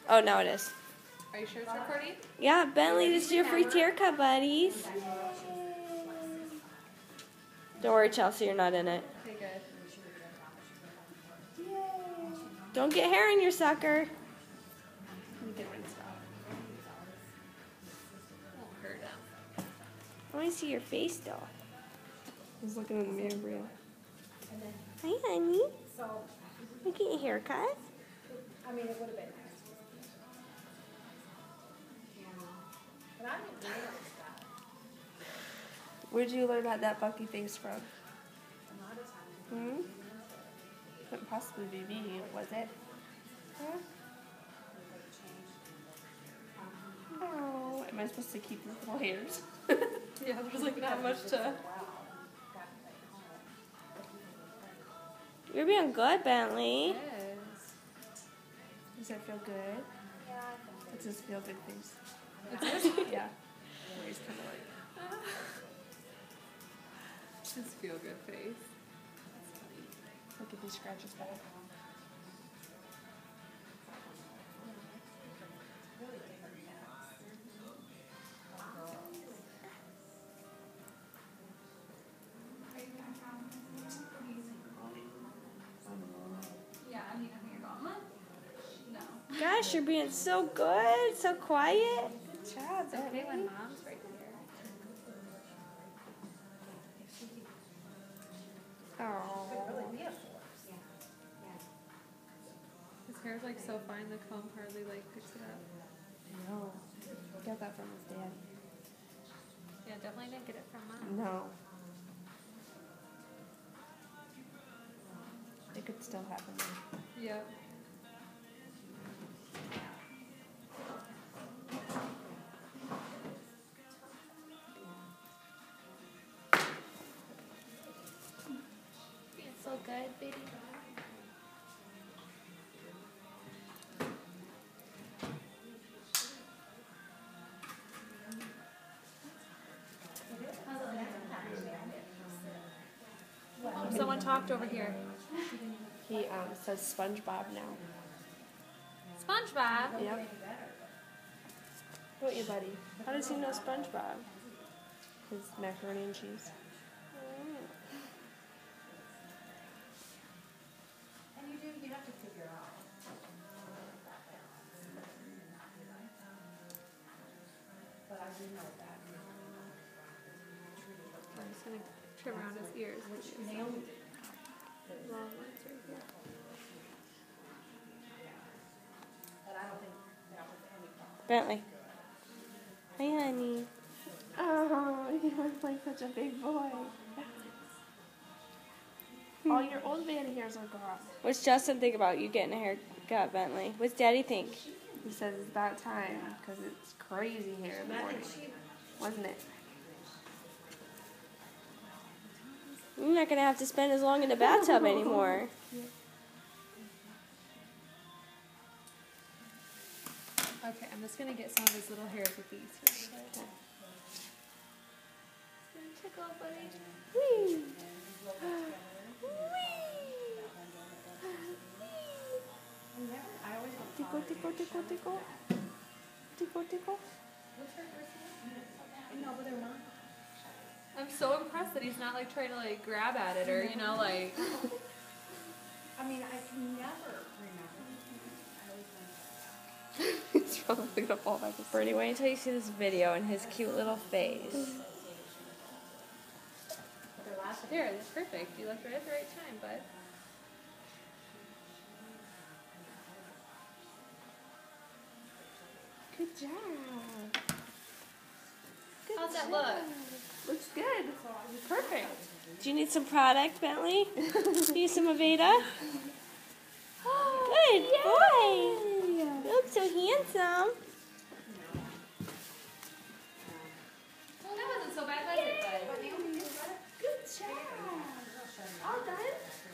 Oh, now it is. Are you sure it's recording? Yeah, Bentley, this is your free haircut, buddies. Don't worry, Chelsea, you're not in it. Okay, good. Don't get hair in your sucker. Won't hurt him. I want to see your face, though. I was looking in the mirror, Bria. Hi, honey. You getting a haircut? I mean, it would have been nice. But I didn't realize that. Where'd you learn how that Bucky face from? A lot of times. Couldn't possibly be me, was it? Huh? Oh, am I supposed to keep your little hairs? Yeah, there's like not much to... You're being good, Bentley. Yes. Does that feel good? Yeah, I think It's just feel good face. Yeah. Where he's kind of like... Just feel good face. Look at these scratches back. Yeah, I mean, your gauntlet? No. Gosh, you're being so good, so quiet. Good job, Okay, when mom's right here. Oh. really be a force. His hair's like so fine, the comb hardly like picks it up. No. Got that from his dad. Yeah, definitely didn't get it from mom. No. It could still happen though. Yep. It's so good, baby. Someone talked over here. He says SpongeBob now. SpongeBob. Yep. What you, buddy? How does he know SpongeBob? His macaroni and cheese. And you have to figure out. But I do know that. I'm just gonna trim around his ears. Naomi Long ones right here. but I don't think that was any problem. Bentley. Hi, honey. Oh, he looks like such a big boy. All your old man hairs are gone. What's Justin think about you getting a haircut, Bentley? What's Daddy think? He says it's about time because it's crazy hair in the morning. Wasn't it? You're not going to have to spend as long in the bathtub anymore. Okay, I'm just gonna get some of his little hairs with these. Tickle, buddy. Whee! I always Tickle, tickle, tickle, tickle. Tickle, tickle. no, but they're not. I'm so impressed that he's not like trying to like grab at it or you know like. I mean, I can never remember. I always remember. He's probably gonna fall back asleep. Birdie, wait until you see this video and his cute little face. But they're laughing. There, that's perfect. You left right at the right time, bud. Good job. Good How's that job. look? Looks good. Perfect. Do you need some product, Bentley? Need some Aveda? Good boy. You look so handsome.